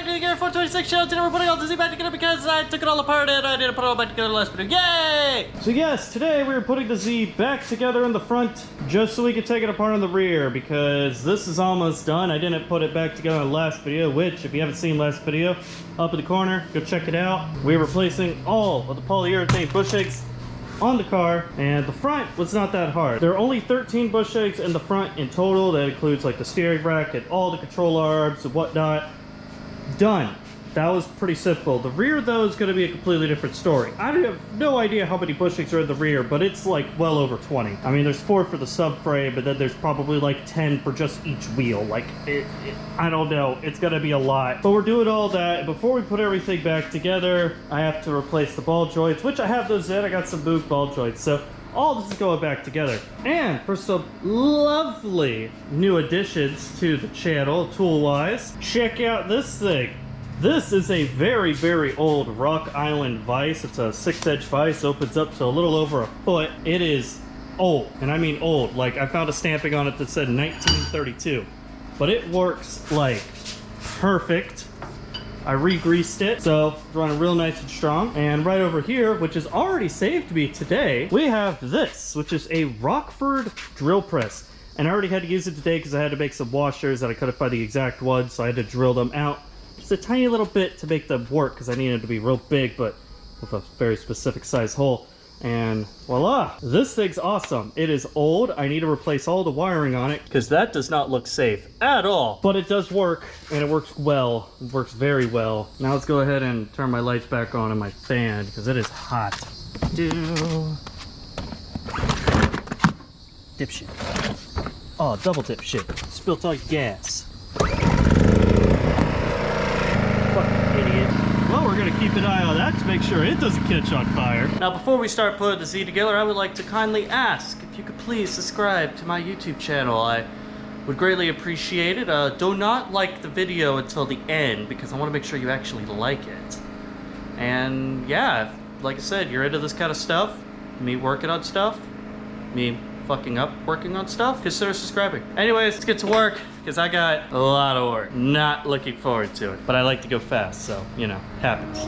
back to the Gear 426 show. Today we're putting all the Z back together because I took it all apart and I didn't put it all back together in the last video. Yay! So yes, today we're putting the Z back together in the front just so we can take it apart in the rear because this is almost done. I didn't put it back together in the last video, which if you haven't seen last video, up in the corner, go check it out. We're replacing all of the polyurethane bush eggs on the car, and the front was not that hard. There are only 13 bush eggs in the front in total. That includes like the steering rack and all the control arbs and whatnot. Done. That was pretty simple. The rear though is going to be a completely different story. I have no idea how many bush eggs are in the rear, but it's like well over 20. I mean, there's 4 for the subframe, but then there's probably like 10 for just each wheel. Like, I don't know. It's going to be a lot. But we're doing all that. And before we put everything back together, I have to replace the ball joints, which I have those in. I got some moved ball joints. So all this is going back together. And for some lovely new additions to the channel, tool-wise, check out this thing. This is a very, very old Rock Island vise. It's a 6-inch vise, opens up to a little over a foot. It is old, and I mean old. Like, I found a stamping on it that said 1932, but it works like perfect. I re-greased it, so it's running real nice and strong. And right over here, which is already saved me today, we have this, which is a Rockford drill press. And I already had to use it today because I had to make some washers and I couldn't find the exact one, so I had to drill them out just a tiny little bit to make them work because I needed it to be real big, but with a very specific size hole. And voila, this thing's awesome. It is old. I need to replace all the wiring on it because that does not look safe at all. But it does work, and it works well. It works very well. Now let's go ahead and turn my lights back on and my fan because it is hot. Dipshit. Oh, double dipshit. Spilt all your gas. Well, we're gonna keep an eye on that to make sure it doesn't catch on fire. Now, before we start putting the Z together, I would like to kindly ask if you could please subscribe to my YouTube channel. I would greatly appreciate it. Do not like the video until the end because I want to make sure you actually like it. And yeah, like I said, you're into this kind of stuff, me working on stuff, me fucking up working on stuff, consider subscribing. Anyways, let's get to work because I got a lot of work. Not looking forward to it, but I like to go fast, so you know, happens.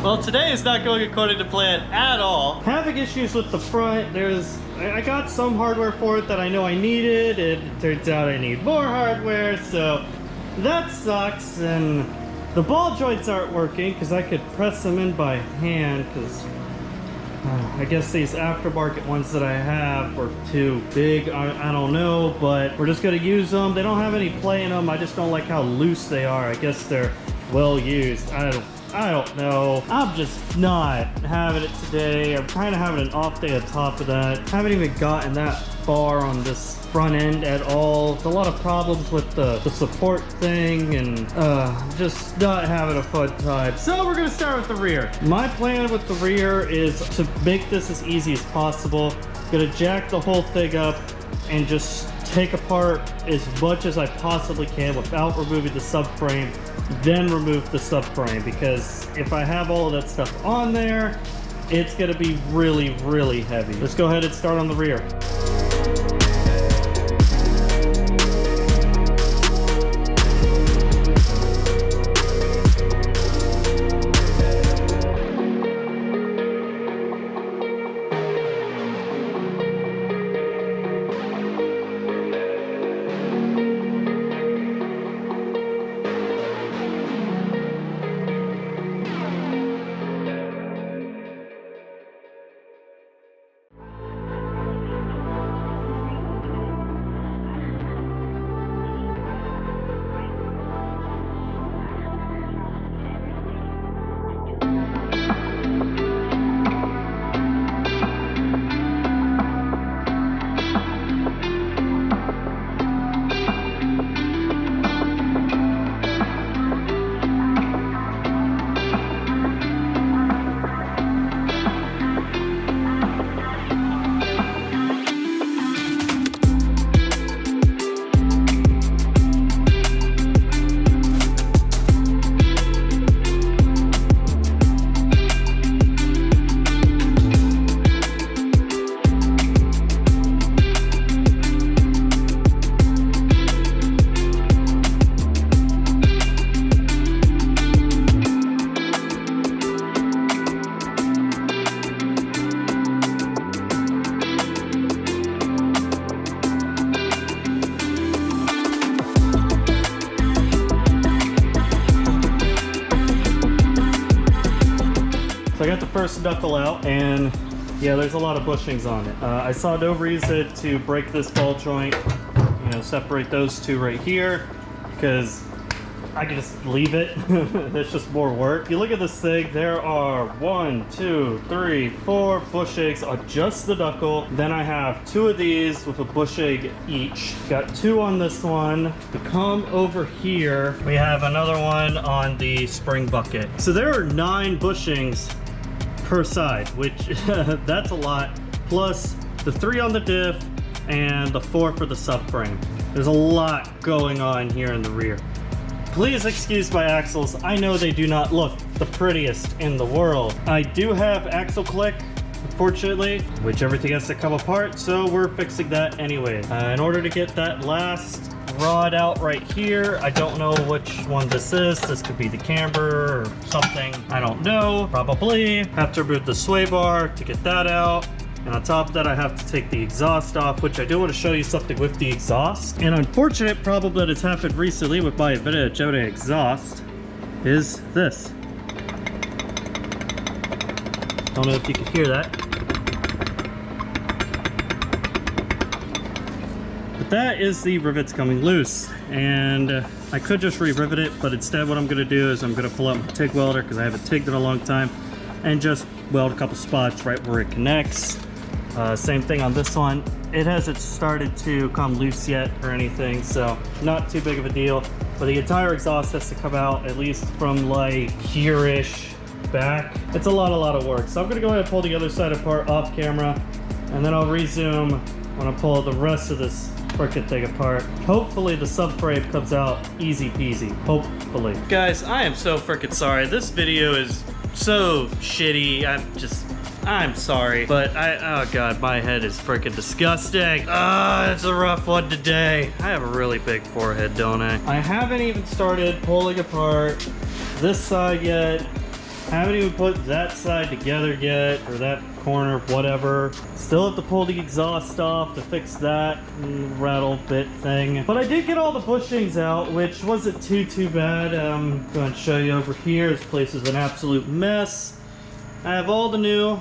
Well, today is not going according to plan at all. Having issues with the front. I got some hardware for it that I know I needed, and it turns out I need more hardware, so that sucks. And the ball joints aren't working because I could press them in by hand because I guess these aftermarket ones that I have are too big. I don't know, but we're just gonna use them. They don't have any play in them. I just don't like how loose they are. I guess they're well used. I don't know. I'm just not having it today. I'm kind of having an off day on top of that. Haven't even gotten that far on this front end at all. There's a lot of problems with the support thing, and just not having a fun time. So we're gonna start with the rear. My plan with the rear is to make this as easy as possible. Gonna jack the whole thing up and just take apart as much as I possibly can without removing the subframe, then remove the subframe, because if I have all of that stuff on there, it's gonna be really, really heavy. Let's go ahead and start on the rear. So I got the first knuckle out, and yeah, there's a lot of bushings on it. I saw no reason to break this ball joint, you know, separate those two right here, because I can just leave it. It's just more work. If you look at this thing, there are 1, 2, 3, 4 bushings on just the knuckle. Then I have 2 of these with a bushing each. Got 2 on this one. To come over here, we have another one on the spring bucket. So there are 9 bushings per side, which that's a lot, plus the 3 on the diff and the 4 for the subframe. There's a lot going on here in the rear. Please excuse my axles. I know they do not look the prettiest in the world. I do have axle click, unfortunately, which everything has to come apart, so we're fixing that anyway. In order to get that last rod out right here, I don't know which one this is. This could be the camber or something. I don't know. Probably. Have to remove the sway bar to get that out. And on top of that, I have to take the exhaust off, which I do want to show you something with the exhaust. An unfortunate problem that has happened recently with my Jonah exhaust is this. Don't know if you can hear that. But that is the rivets coming loose. And I could just re-rivet it, but instead what I'm going to do is I'm going to pull out my TIG welder, because I haven't TIGged in a long time, and just weld a couple spots right where it connects. Same thing on this one. It hasn't started to come loose yet or anything, so not too big of a deal. But the entire exhaust has to come out, at least from like here-ish back. It's a lot of work. So I'm gonna go ahead and pull the other side apart off camera, and then I'll resume when I pull the rest of this frickin' thing apart. Hopefully the subframe comes out easy peasy. Hopefully. Guys, I am so frickin' sorry. This video is so shitty. I'm sorry, but oh god, my head is freaking disgusting. It's a rough one today. I have a really big forehead, don't I? I haven't even started pulling apart this side yet. Haven't even put that side together yet, or that corner, whatever. Still have to pull the exhaust off to fix that rattle bit thing. But I did get all the bushings out, which wasn't too bad. I'm going to show you over here. This place is an absolute mess. I have all the new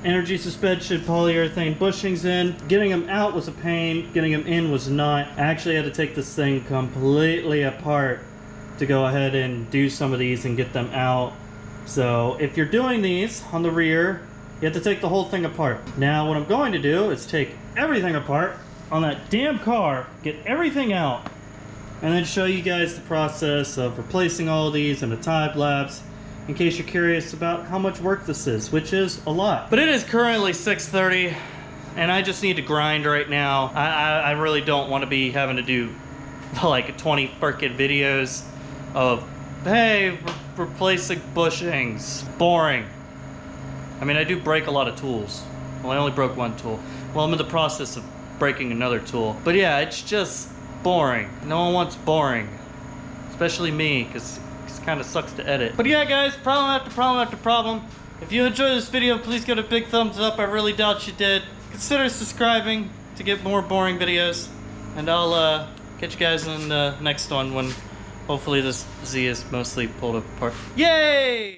energy suspension, polyurethane bushings in. Getting them out was a pain, getting them in was not. I actually had to take this thing completely apart to go ahead and do some of these and get them out. So if you're doing these on the rear, you have to take the whole thing apart. Now what I'm going to do is take everything apart on that damn car, get everything out, and then show you guys the process of replacing all of these in a time lapse, in case you're curious about how much work this is, which is a lot. But it is currently 6:30, and I just need to grind right now. I really don't want to be having to do like 20 frickin' videos of, hey, replacing bushings. Boring. I mean, I do break a lot of tools. Well, I only broke one tool. Well, I'm in the process of breaking another tool. But yeah, it's just boring. No one wants boring. Especially me, because it kind of sucks to edit. But yeah, guys, problem after problem after problem. If you enjoyed this video, please give it a big thumbs up. I really doubt you did. Consider subscribing to get more boring videos. And I'll catch you guys in the next one when hopefully this Z is mostly pulled apart. Yay!